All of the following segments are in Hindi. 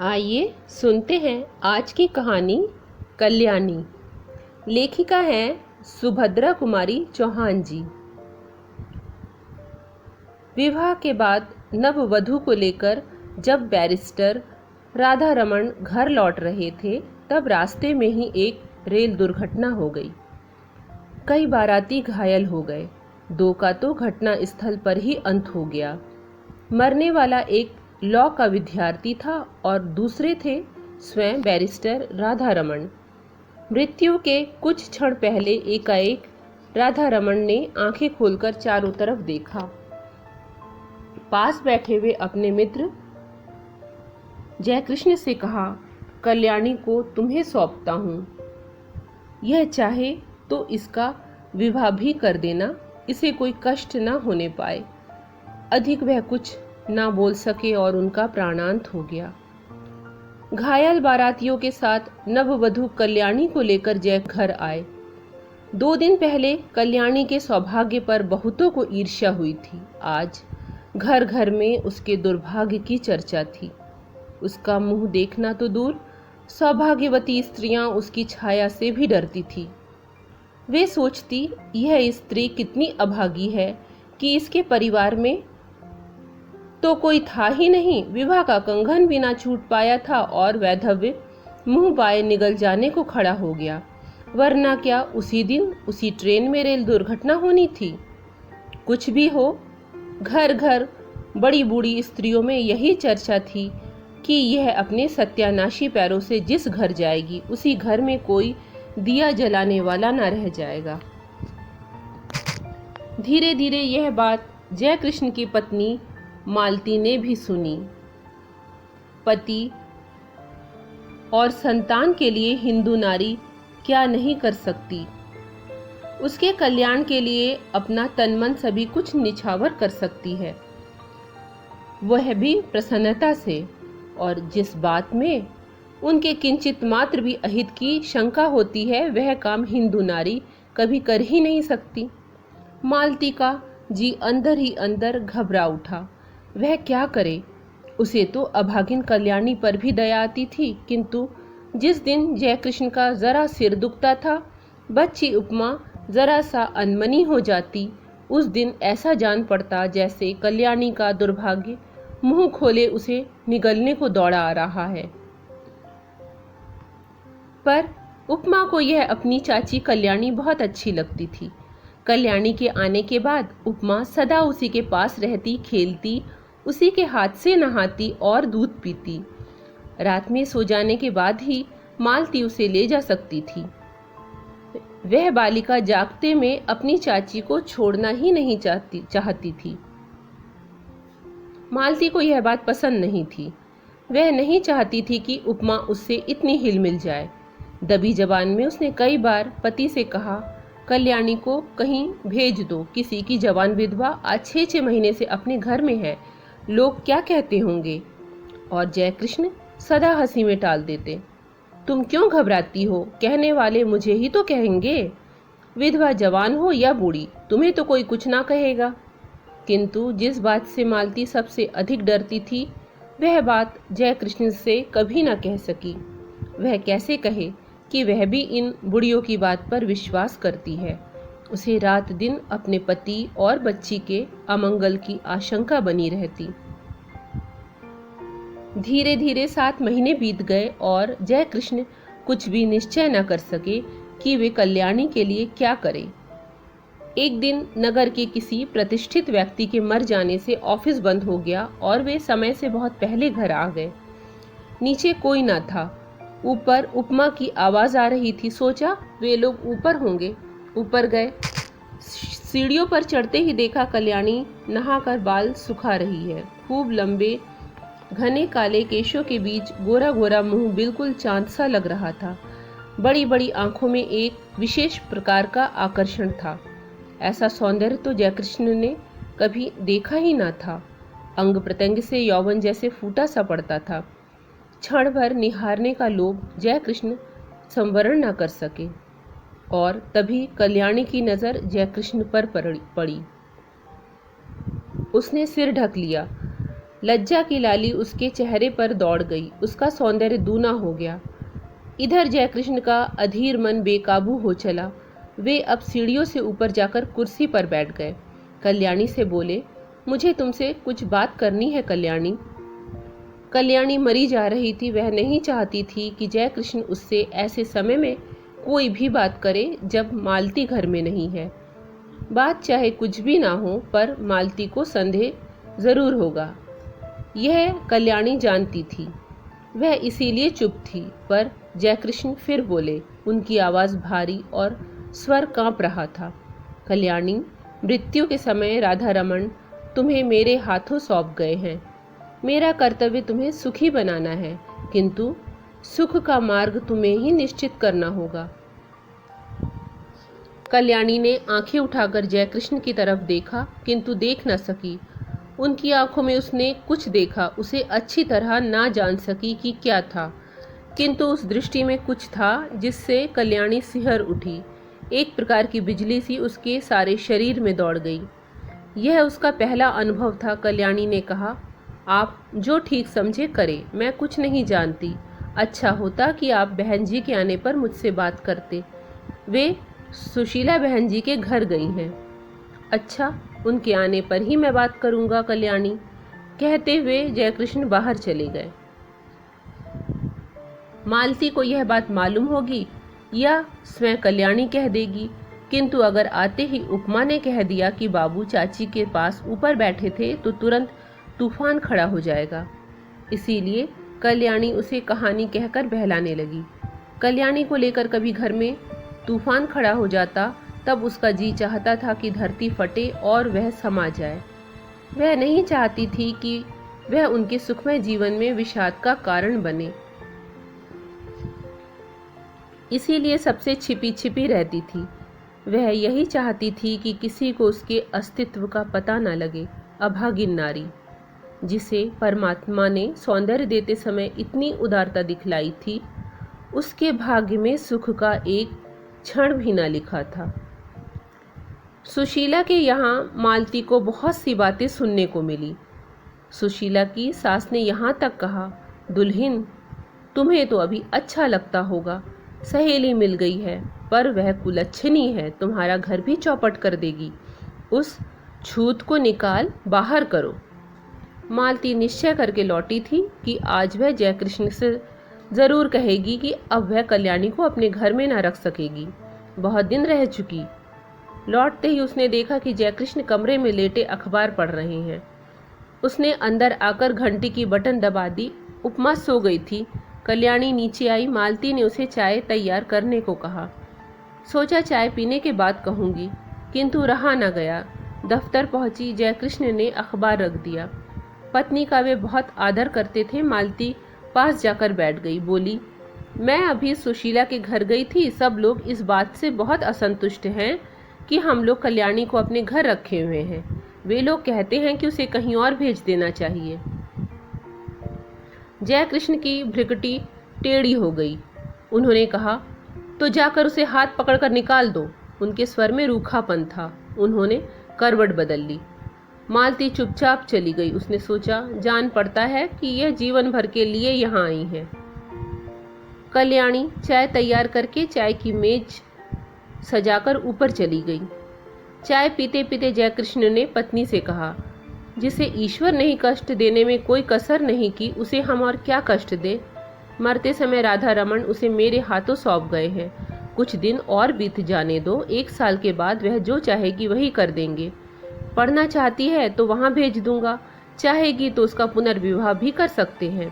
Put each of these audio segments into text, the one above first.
आइए सुनते हैं आज की कहानी कल्याणी। लेखिका हैं सुभद्रा कुमारी चौहान जी। विवाह के बाद नववधू को लेकर जब बैरिस्टर राधा रमन घर लौट रहे थे तब रास्ते में ही एक रेल दुर्घटना हो गई। कई बाराती घायल हो गए। दो का तो घटना स्थल पर ही अंत हो गया। मरने वाला एक लॉ का विद्यार्थी था और दूसरे थे स्वयं बैरिस्टर राधा रमन। मृत्यु के कुछ क्षण पहले एकाएक राधा रमन ने आंखें खोलकर चारों तरफ देखा। पास बैठे हुए अपने मित्र जयकृष्ण से कहा, कल्याणी को तुम्हें सौंपता हूँ। यह चाहे तो इसका विवाह भी कर देना, इसे कोई कष्ट ना होने पाए। अधिक वह कुछ ना बोल सके और उनका प्राणांत हो गया। घायल बारातियों के साथ नववधू कल्याणी को लेकर जय घर आए। 2 दिन पहले कल्याणी के सौभाग्य पर बहुतों को ईर्ष्या हुई थी। आज घर घर में उसके दुर्भाग्य की चर्चा थी। उसका मुंह देखना तो दूर, सौभाग्यवती स्त्रियां उसकी छाया से भी डरती थी। वे सोचती, यह स्त्री कितनी अभागी है कि इसके परिवार में तो कोई था ही नहीं। विवाह का कंगन भी ना छूट पाया था और वैधव्य मुंह बाए निगल जाने को खड़ा हो गया। वरना क्या उसी दिन उसी ट्रेन में रेल दुर्घटना होनी थी। कुछ भी हो, घर घर बड़ी बूढ़ी स्त्रियों में यही चर्चा थी कि यह अपने सत्यानाशी पैरों से जिस घर जाएगी उसी घर में कोई दिया जलाने वाला ना रह जाएगा। धीरे धीरे यह बात जयकृष्ण की पत्नी मालती ने भी सुनी। पति और संतान के लिए हिंदू नारी क्या नहीं कर सकती। उसके कल्याण के लिए अपना तन मन सभी कुछ निछावर कर सकती है, वह भी प्रसन्नता से। और जिस बात में उनके किंचित मात्र भी अहित की शंका होती है वह काम हिंदू नारी कभी कर ही नहीं सकती। मालती का जी अंदर ही अंदर घबरा उठा। वह क्या करे। उसे तो अभागिन कल्याणी पर भी दया आती थी, किंतु जिस दिन जयकृष्ण का जरा सिर दुखता था, बच्ची उपमा जरा सा अनमनी हो जाती, उस दिन ऐसा जान पड़ता जैसे कल्याणी का दुर्भाग्य मुंह खोले उसे निगलने को दौड़ा आ रहा है। पर उपमा को यह अपनी चाची कल्याणी बहुत अच्छी लगती थी। कल्याणी के आने के बाद उपमा सदा उसी के पास रहती, खेलती, उसी के हाथ से नहाती और दूध पीती। रात में सो जाने के बाद ही मालती उसे ले जा सकती थी। वह बालिका जागते में अपनी चाची को छोड़ना ही नहीं चाहती थी। मालती को यह बात पसंद नहीं थी। वह नहीं चाहती थी कि उपमा उससे इतनी हिल मिल जाए। दबी जबान में उसने कई बार पति से कहा, कल्याणी को कहीं भेज दो, किसी की जवान विधवा आज 6-6 महीने से अपने घर में है, लोग क्या कहते होंगे। और जयकृष्ण सदा हंसी में टाल देते, तुम क्यों घबराती हो, कहने वाले मुझे ही तो कहेंगे। विधवा जवान हो या बूढ़ी, तुम्हें तो कोई कुछ ना कहेगा। किंतु जिस बात से मालती सबसे अधिक डरती थी वह बात जयकृष्ण से कभी ना कह सकी। वह कैसे कहे कि वह भी इन बुढ़ियों की बात पर विश्वास करती है। उसे रात दिन अपने पति और बच्ची के अमंगल की आशंका बनी रहती। धीरे धीरे 7 महीने बीत गए और जयकृष्ण कुछ भी निश्चय न कर सके कि वे कल्याणी के लिए क्या करें। एक दिन नगर के किसी प्रतिष्ठित व्यक्ति के मर जाने से ऑफिस बंद हो गया और वे समय से बहुत पहले घर आ गए। नीचे कोई न था। ऊपर उपमा की आवाज आ रही थी। सोचा वे लोग ऊपर होंगे। ऊपर गए। सीढ़ियों पर चढ़ते ही देखा कल्याणी नहाकर बाल सुखा रही है। खूब लंबे घने काले केशों के बीच गोरा गोरा मुंह बिल्कुल चांद सा लग रहा था। बड़ी बड़ी आंखों में एक विशेष प्रकार का आकर्षण था। ऐसा सौंदर्य तो जयकृष्ण ने कभी देखा ही ना था। अंग प्रत्यंग से यौवन जैसे फूटा सा पड़ता था। क्षण भर निहारने का लोभ जयकृष्ण संवरण न कर सके और तभी कल्याणी की नजर जयकृष्ण पर पड़ी। उसने सिर ढक लिया। लज्जा की लाली उसके चेहरे पर दौड़ गई, उसका सौंदर्य दूना हो गया। इधर जयकृष्ण का अधीर मन बेकाबू हो चला। वे अब सीढ़ियों से ऊपर जाकर कुर्सी पर बैठ गए। कल्याणी से बोले, मुझे तुमसे कुछ बात करनी है कल्याणी। कल्याणी मरी जा रही थी। वह नहीं चाहती थी कि जयकृष्ण उससे ऐसे समय में कोई भी बात करे जब मालती घर में नहीं है। बात चाहे कुछ भी ना हो, पर मालती को संदेह जरूर होगा, यह कल्याणी जानती थी। वह इसीलिए चुप थी। पर जयकृष्ण फिर बोले। उनकी आवाज़ भारी और स्वर कांप रहा था। कल्याणी, मृत्यु के समय राधा रमन तुम्हें मेरे हाथों सौंप गए हैं। मेरा कर्तव्य तुम्हें सुखी बनाना है, किंतु सुख का मार्ग तुम्हें ही निश्चित करना होगा। कल्याणी ने आंखें उठाकर जयकृष्ण की तरफ देखा, किंतु देख न सकी। उनकी आंखों में उसने कुछ देखा, उसे अच्छी तरह ना जान सकी कि क्या था, किंतु उस दृष्टि में कुछ था जिससे कल्याणी सिहर उठी। एक प्रकार की बिजली सी उसके सारे शरीर में दौड़ गई। यह उसका पहला अनुभव था। कल्याणी ने कहा, आप जो ठीक समझे करें, मैं कुछ नहीं जानती। अच्छा होता कि आप बहन जी के आने पर मुझसे बात करते। वे सुशीला बहन जी के घर गई हैं। अच्छा, उनके आने पर ही मैं बात करूंगा कल्याणी। कहते हुए जयकृष्ण बाहर चले गए। मालती को यह बात मालूम होगी या स्वयं कल्याणी कह देगी, किंतु अगर आते ही उपमा ने कह दिया कि बाबू चाची के पास ऊपर बैठे थे तो तुरंत तूफान खड़ा हो जाएगा। इसीलिए कल्याणी उसे कहानी कहकर बहलाने लगी। कल्याणी को लेकर कभी घर में तूफान खड़ा हो जाता, तब उसका जी चाहता था कि धरती फटे और वह समा जाए। वह नहीं चाहती थी कि वह उनके सुखमय जीवन में विषाद का कारण बने। इसीलिए सबसे छिपी छिपी रहती थी। वह यही चाहती थी कि किसी को उसके अस्तित्व का पता न लगे। अभागिन नारी, जिसे परमात्मा ने सौंदर्य देते समय इतनी उदारता दिखलाई थी, उसके भाग्य में सुख का एक क्षण भी न लिखा था। सुशीला के यहाँ मालती को बहुत सी बातें सुनने को मिली। सुशीला की सास ने यहाँ तक कहा, दुल्हन, तुम्हें तो अभी अच्छा लगता होगा, सहेली मिल गई है, पर वह कुलच्छनी है, तुम्हारा घर भी चौपट कर देगी। उस छूत को निकाल बाहर करो। मालती निश्चय करके लौटी थी कि आज वह जयकृष्ण से जरूर कहेगी कि अब वह कल्याणी को अपने घर में न रख सकेगी। बहुत दिन रह चुकी। लौटते ही उसने देखा कि जयकृष्ण कमरे में लेटे अखबार पढ़ रहे हैं। उसने अंदर आकर घंटी की बटन दबा दी। उपमा सो गई थी। कल्याणी नीचे आई। मालती ने उसे चाय तैयार करने को कहा। सोचा चाय पीने के बाद कहूँगी, किंतु रहा न गया। दफ्तर पहुंची। जयकृष्ण ने अखबार रख दिया। पत्नी का वे बहुत आदर करते थे। मालती पास जाकर बैठ गई। बोली, मैं अभी सुशीला के घर गई थी। सब लोग इस बात से बहुत असंतुष्ट हैं कि हम लोग कल्याणी को अपने घर रखे हुए हैं। वे लोग कहते हैं कि उसे कहीं और भेज देना चाहिए। जयकृष्ण की भ्रिकुटी टेढ़ी हो गई। उन्होंने कहा, तो जाकर उसे हाथ पकड़कर निकाल दो। उनके स्वर में रूखापन था। उन्होंने करवट बदल ली। मालती चुपचाप चली गई। उसने सोचा, जान पड़ता है कि यह जीवन भर के लिए यहाँ आई है। कल्याणी चाय तैयार करके चाय की मेज सजाकर ऊपर चली गई। चाय पीते पीते जयकृष्ण ने पत्नी से कहा, जिसे ईश्वर ने ही कष्ट देने में कोई कसर नहीं की, उसे हम और क्या कष्ट दे। मरते समय राधा रमन उसे मेरे हाथों सौंप गए हैं। कुछ दिन और बीत जाने दो। 1 साल के बाद वह जो चाहेगी वही कर देंगे। पढ़ना चाहती है तो वहाँ भेज दूंगा, चाहेगी तो उसका पुनर्विवाह भी कर सकते हैं,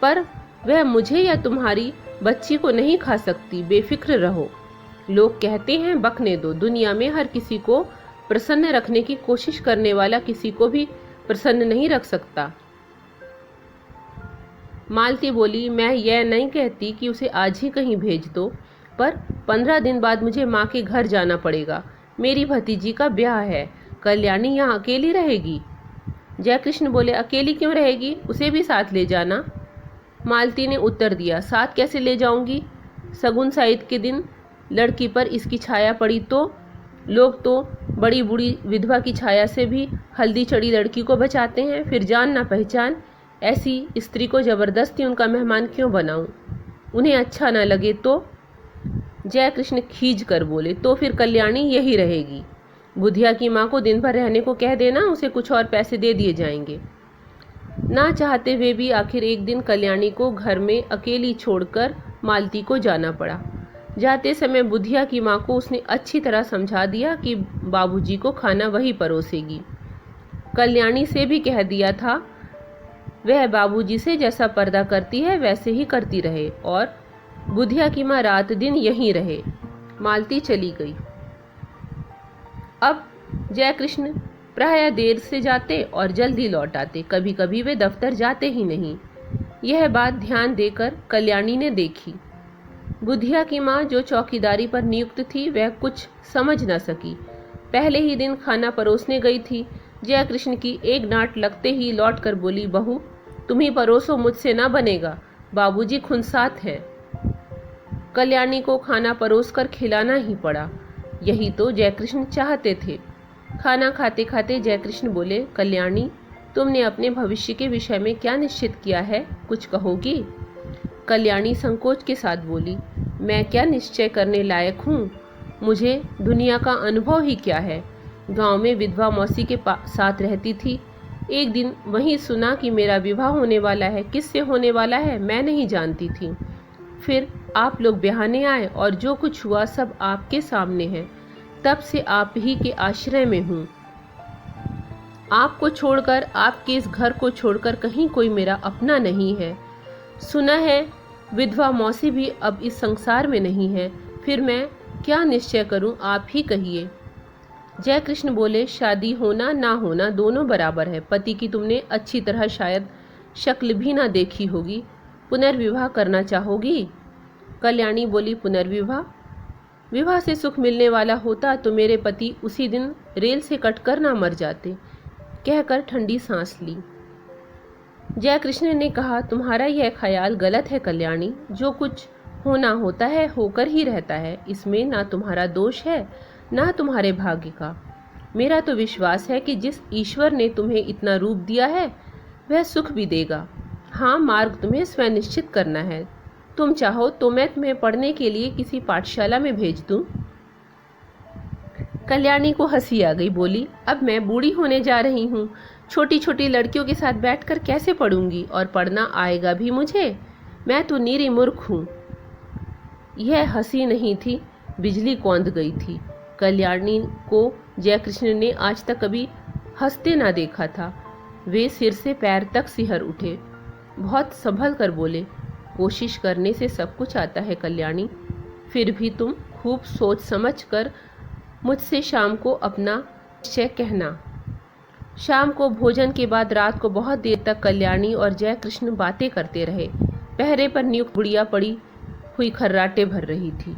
पर वह मुझे या तुम्हारी बच्ची को नहीं खा सकती। बेफिक्र रहो। लोग कहते हैं बकने दो। दुनिया में हर किसी को प्रसन्न रखने की कोशिश करने वाला किसी को भी प्रसन्न नहीं रख सकता। मालती बोली, मैं यह नहीं कहती कि उसे आज ही कहीं भेज दो, पर 15 दिन बाद मुझे माँ के घर जाना पड़ेगा। मेरी भतीजी का ब्याह है। कल्याणी यहाँ अकेली रहेगी। जयकृष्ण बोले, अकेली क्यों रहेगी, उसे भी साथ ले जाना। मालती ने उत्तर दिया, साथ कैसे ले जाऊंगी। सगुन साइद के दिन लड़की पर इसकी छाया पड़ी तो लोग तो बड़ी बूढ़ी विधवा की छाया से भी हल्दी चढ़ी लड़की को बचाते हैं, फिर जान ना पहचान ऐसी स्त्री को जबरदस्ती उनका मेहमान क्यों बनाऊं? उन्हें अच्छा ना लगे तो? जय कृष्ण खींच कर बोले, तो फिर कल्याणी यही रहेगी। बुधिया की माँ को दिन भर रहने को कह देना, उसे कुछ और पैसे दे दिए जाएंगे। ना चाहते हुए भी आखिर एक दिन कल्याणी को घर में अकेली छोड़कर मालती को जाना पड़ा। जाते समय बुधिया की माँ को उसने अच्छी तरह समझा दिया कि बाबूजी को खाना वही परोसेगी। कल्याणी से भी कह दिया था वह बाबूजी से जैसा पर्दा करती है वैसे ही करती रहे, और बुधिया की माँ रात दिन यहीं रहे। मालती चली गई। अब जय कृष्ण प्रायः देर से जाते और जल्दी लौट आते, कभी कभी वे दफ्तर जाते ही नहीं। यह बात ध्यान देकर कल्याणी ने देखी। बुधिया की माँ जो चौकीदारी पर नियुक्त थी वह कुछ समझ न सकी। पहले ही दिन खाना परोसने गई थी। जय कृष्ण की एक डांट लगते ही लौट कर बोली, बहू तुम ही परोसो, मुझसे ना बनेगा, बाबूजी खुनसात हैं। कल्याणी को खाना परोस कर खिलाना ही पड़ा। यही तो जय कृष्ण चाहते थे। खाना खाते खाते जय कृष्ण बोले, कल्याणी तुमने अपने भविष्य के विषय में क्या निश्चित किया है, कुछ कहोगी? कल्याणी संकोच के साथ बोली, मैं क्या निश्चय करने लायक हूँ? मुझे दुनिया का अनुभव ही क्या है। गांव में विधवा मौसी के साथ रहती थी। एक दिन वहीं सुना कि मेरा विवाह होने वाला है। किससे होने वाला है मैं नहीं जानती थी। फिर आप लोग ब्याहने आए और जो कुछ हुआ सब आपके सामने है। तब से आप ही के आश्रय में हूँ। आपको छोड़कर, आपके इस घर को छोड़कर कहीं कोई मेरा अपना नहीं है। सुना है विधवा मौसी भी अब इस संसार में नहीं है। फिर मैं क्या निश्चय करूं, आप ही कहिए। जय कृष्ण बोले, शादी होना ना होना दोनों बराबर है। पति की तुमने अच्छी तरह शायद शक्ल भी ना देखी होगी। पुनर्विवाह करना चाहोगी? कल्याणी बोली, पुनर्विवाह? विवाह से सुख मिलने वाला होता तो मेरे पति उसी दिन रेल से कटकर ना मर जाते। कहकर ठंडी सांस ली। जय कृष्ण ने कहा, तुम्हारा यह ख्याल गलत है कल्याणी। जो कुछ होना होता है होकर ही रहता है। इसमें ना तुम्हारा दोष है ना तुम्हारे भाग्य का। मेरा तो विश्वास है कि जिस ईश्वर ने तुम्हें इतना रूप दिया है वह सुख भी देगा। हाँ, मार्ग तुम्हें स्वयं निश्चित करना है। तुम चाहो तो मैं तुम्हें पढ़ने के लिए किसी पाठशाला में भेज दूं। कल्याणी को हंसी आ गई। बोली, अब मैं बूढ़ी होने जा रही हूँ, छोटी छोटी लड़कियों के साथ बैठकर कैसे पढ़ूंगी, और पढ़ना आएगा भी मुझे? मैं तो निरी मूर्ख हूँ। यह हंसी नहीं थी, बिजली कौंध गई थी। कल्याणी को जयकृष्ण ने आज तक कभी हंसते ना देखा था। वे सिर से पैर तक सिहर उठे। बहुत संभल कर बोले, कोशिश करने से सब कुछ आता है कल्याणी। फिर भी तुम खूब सोच समझ कर मुझसे शाम को अपना निश्चय कहना। शाम को भोजन के बाद रात को बहुत देर तक कल्याणी और जय कृष्ण बातें करते रहे। पहरे पर नियुक्त बुढ़िया पड़ी हुई खर्राटे भर रही थी।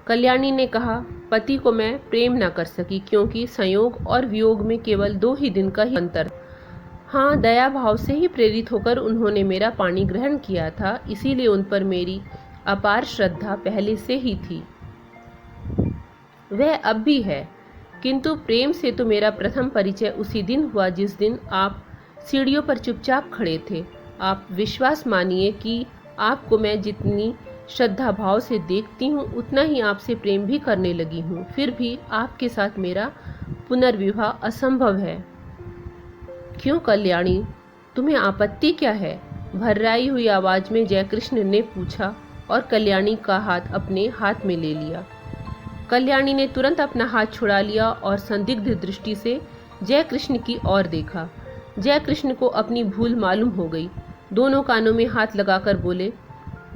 कल्याणी ने कहा, पति को मैं प्रेम न कर सकी क्योंकि संयोग और वियोग में केवल 2 ही दिन का ही अंतर। हाँ, दया भाव से ही प्रेरित होकर उन्होंने मेरा पानी ग्रहण किया था, इसीलिए उन पर मेरी अपार श्रद्धा पहले से ही थी। वह अब भी है, किंतु प्रेम से तो मेरा प्रथम परिचय उसी दिन हुआ जिस दिन आप सीढ़ियों पर चुपचाप खड़े थे। आप विश्वास मानिए कि आपको मैं जितनी श्रद्धा भाव से देखती हूँ उतना ही आपसे प्रेम भी करने लगी हूँ। फिर भी आपके साथ मेरा पुनर्विवाह असंभव है। क्यों कल्याणी, तुम्हें आपत्ति क्या है? भर्राई हुई आवाज में जयकृष्ण ने पूछा और कल्याणी का हाथ अपने हाथ में ले लिया। कल्याणी ने तुरंत अपना हाथ छुड़ा लिया और संदिग्ध दृष्टि से जयकृष्ण की ओर देखा। जयकृष्ण को अपनी भूल मालूम हो गई। दोनों कानों में हाथ लगाकर बोले,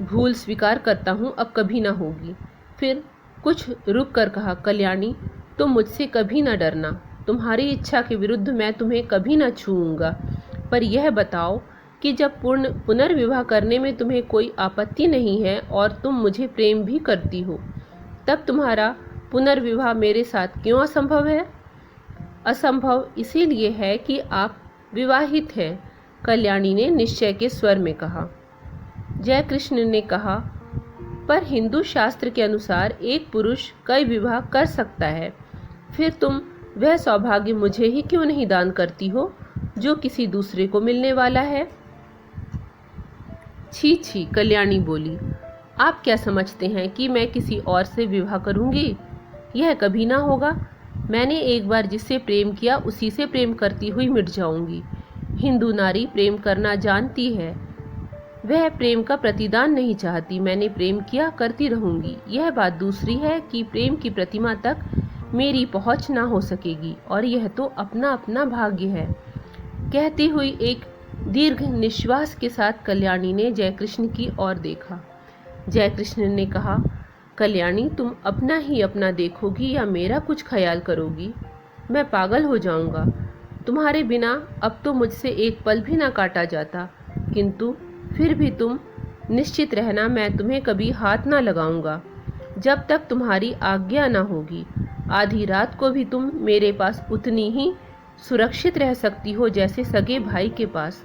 भूल स्वीकार करता हूँ, अब कभी ना होगी। फिर कुछ रुक कर कहा, कल्याणी तुम मुझसे कभी ना डरना। तुम्हारी इच्छा के विरुद्ध मैं तुम्हें कभी ना छूऊंगा। पर यह बताओ कि जब पुनर्विवाह करने में तुम्हें कोई आपत्ति नहीं है और तुम मुझे प्रेम भी करती हो, तब तुम्हारा पुनर्विवाह मेरे साथ क्यों असंभव है? असंभव इसीलिए है कि आप विवाहित हैं, कल्याणी ने निश्चय के स्वर में कहा। जयकृष्ण ने कहा, पर हिंदू शास्त्र के अनुसार एक पुरुष कई विवाह कर सकता है। फिर तुम वह सौभाग्य मुझे ही क्यों नहीं दान करती हो जो किसी दूसरे को मिलने वाला है? छी छी, कल्याणी बोली, आप क्या समझते हैं कि मैं किसी और से विवाह करूंगी? यह कभी ना होगा। मैंने एक बार जिससे प्रेम किया उसी से प्रेम करती हुई मिट जाऊंगी। हिंदू नारी प्रेम करना जानती है, वह प्रेम का प्रतिदान नहीं चाहती। मैंने प्रेम किया, करती रहूंगी। यह बात दूसरी है कि प्रेम की प्रतिमा तक मेरी पहुंच ना हो सकेगी, और यह तो अपना अपना भाग्य है। कहती हुई एक दीर्घ निश्वास के साथ कल्याणी ने जयकृष्ण की ओर देखा। जयकृष्ण ने कहा, कल्याणी, तुम अपना ही अपना देखोगी या मेरा कुछ ख्याल करोगी? मैं पागल हो जाऊंगा। तुम्हारे बिना अब तो मुझसे एक पल भी ना काटा जाता, किंतु फिर भी तुम निश्चित रहना, मैं तुम्हें कभी हाथ ना लगाऊंगा जब तक तुम्हारी आज्ञा ना होगी। आधी रात को भी तुम मेरे पास उतनी ही सुरक्षित रह सकती हो जैसे सगे भाई के पास,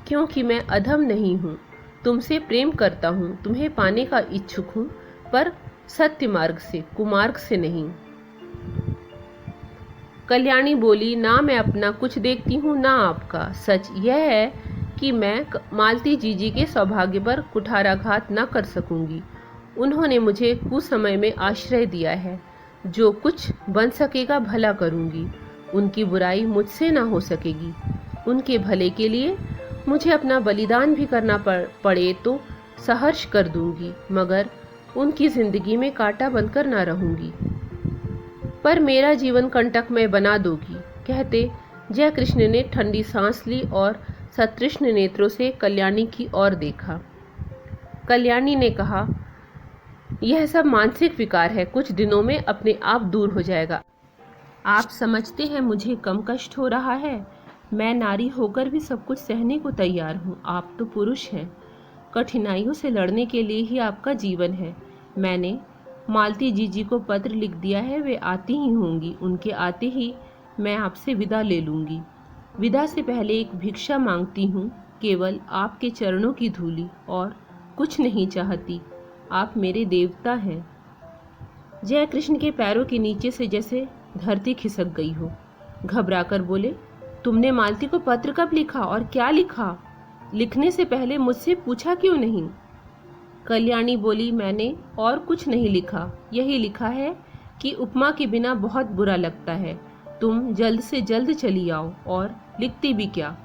क्योंकि मैं अधम नहीं हूँ। तुमसे प्रेम करता हूँ, तुम्हें पाने का इच्छुक हूँ, पर सत्य मार्ग से, कुमार्ग से नहीं। कल्याणी बोली, ना मैं अपना कुछ देखती हूँ ना आपका। सच यह है कि मैं मालती जीजी के सौभाग्य पर कुठाराघात न कर सकूंगी। उन्होंने मुझे कुसमय में आश्रय दिया है। जो कुछ बन सकेगा भला करूंगी। उनकी बुराई मुझसे ना हो सकेगी। उनके भले के लिए मुझे अपना बलिदान भी करना पड़े तो सहर्ष कर दूंगी, मगर उनकी जिंदगी में कांटा बनकर ना रहूंगी। पर मेरा जीवन कंटकमय बना दोगी। कहते जयकृष्ण ने ठंडी सांस ली और सतृष्ण नेत्रों से कल्याणी की ओर देखा। कल्याणी ने कहा, यह सब मानसिक विकार है, कुछ दिनों में अपने आप दूर हो जाएगा। आप समझते हैं मुझे कम कष्ट हो रहा है? मैं नारी होकर भी सब कुछ सहने को तैयार हूँ। आप तो पुरुष हैं। कठिनाइयों से लड़ने के लिए ही आपका जीवन है। मैंने मालती जीजी को पत्र लिख दिया है, वे आती ही होंगी। उनके आते ही मैं आपसे विदा ले लूँगी। विदा से पहले एक भिक्षा मांगती हूँ, केवल आपके चरणों की धूली, और कुछ नहीं चाहती। आप मेरे देवता हैं। जयकृष्ण के पैरों के नीचे से जैसे धरती खिसक गई हो। घबराकर बोले, तुमने मालती को पत्र कब लिखा और क्या लिखा? लिखने से पहले मुझसे पूछा क्यों नहीं? कल्याणी बोली, मैंने और कुछ नहीं लिखा। यही लिखा है कि उपमा के बिना बहुत बुरा लगता है, तुम जल्द से जल्द चली आओ। और लिखती भी क्या,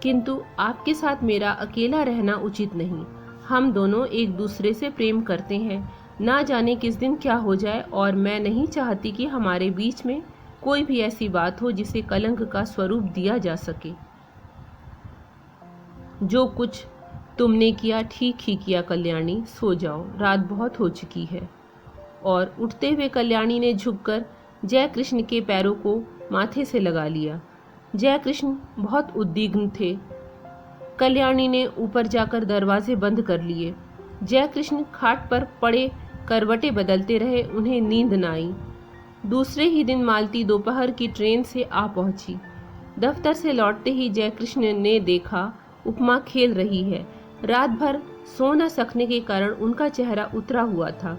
किंतु आपके साथ मेरा अकेला रहना उचित नहीं। हम दोनों एक दूसरे से प्रेम करते हैं, ना जाने किस दिन क्या हो जाए, और मैं नहीं चाहती कि हमारे बीच में कोई भी ऐसी बात हो जिसे कलंक का स्वरूप दिया जा सके। जो कुछ तुमने किया ठीक ही किया कल्याणी, सो जाओ, रात बहुत हो चुकी है। और उठते हुए कल्याणी ने झुककर जयकृष्ण के पैरों को माथे से लगा लिया। जयकृष्ण बहुत उद्विग्न थे। कल्याणी ने ऊपर जाकर दरवाजे बंद कर लिए। जयकृष्ण खाट पर पड़े करवटें बदलते रहे, उन्हें नींद न आई। दूसरे ही दिन मालती दोपहर की ट्रेन से आ पहुंची। दफ्तर से लौटते ही जयकृष्ण ने देखा उपमा खेल रही है। रात भर सो न सकने के कारण उनका चेहरा उतरा हुआ था।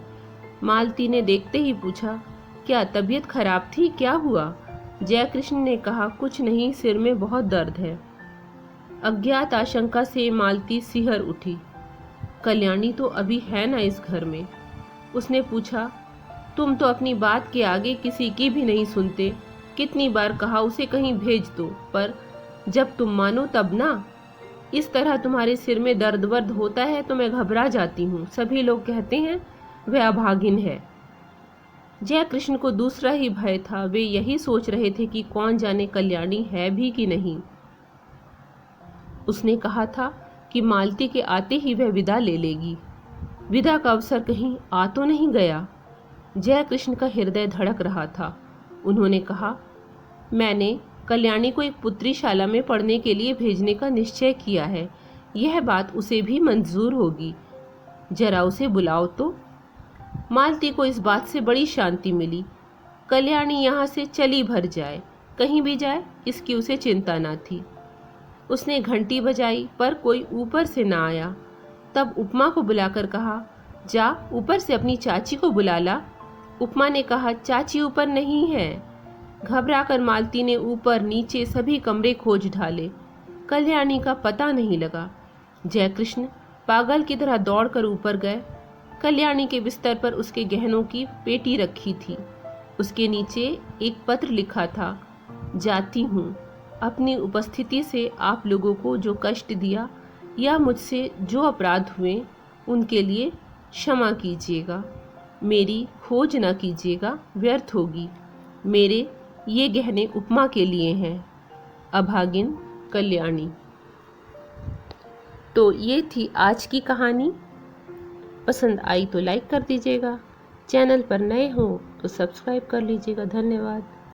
मालती ने देखते ही पूछा, क्या तबीयत खराब थी, क्या हुआ? जयकृष्ण ने कहा, कुछ नहीं, सिर में बहुत दर्द है। अज्ञात आशंका से मालती सिहर उठी। कल्याणी तो अभी है ना इस घर में? उसने पूछा, तुम तो अपनी बात के आगे किसी की भी नहीं सुनते। कितनी बार कहा उसे कहीं भेज दो, पर जब तुम मानो तब ना। इस तरह तुम्हारे सिर में दर्द वर्द होता है तो मैं घबरा जाती हूँ। सभी लोग कहते हैं वह अभागिन है। जयकृष्ण को दूसरा ही भय था। वे यही सोच रहे थे कि कौन जाने कल्याणी है भी कि नहीं। उसने कहा था कि मालती के आते ही वह विदा ले लेगी। विदा का अवसर कहीं आ तो नहीं गया? जयकृष्ण का हृदय धड़क रहा था। उन्होंने कहा, मैंने कल्याणी को एक पुत्रीशाला में पढ़ने के लिए भेजने का निश्चय किया है। यह बात उसे भी मंजूर होगी। जरा उसे बुलाओ तो। मालती को इस बात से बड़ी शांति मिली। कल्याणी यहाँ से चली भर जाए, कहीं भी जाए, इसकी उसे चिंता न थी। उसने घंटी बजाई, पर कोई ऊपर से ना आया। तब उपमा को बुलाकर कहा, जा ऊपर से अपनी चाची को बुला ला। उपमा ने कहा, चाची ऊपर नहीं है। घबराकर मालती ने ऊपर नीचे सभी कमरे खोज ढाले। कल्याणी का पता नहीं लगा। जयकृष्ण पागल की तरह दौड़कर ऊपर गए। कल्याणी के बिस्तर पर उसके गहनों की पेटी रखी थी। उसके नीचे एक पत्र लिखा था, जाती हूँ। अपनी उपस्थिति से आप लोगों को जो कष्ट दिया या मुझसे जो अपराध हुए उनके लिए क्षमा कीजिएगा। मेरी खोज न कीजिएगा, व्यर्थ होगी। मेरे ये गहने उपमा के लिए हैं। अभागिन कल्याणी। तो ये थी आज की कहानी। पसंद आई तो लाइक कर दीजिएगा। चैनल पर नए हो तो सब्सक्राइब कर लीजिएगा। धन्यवाद।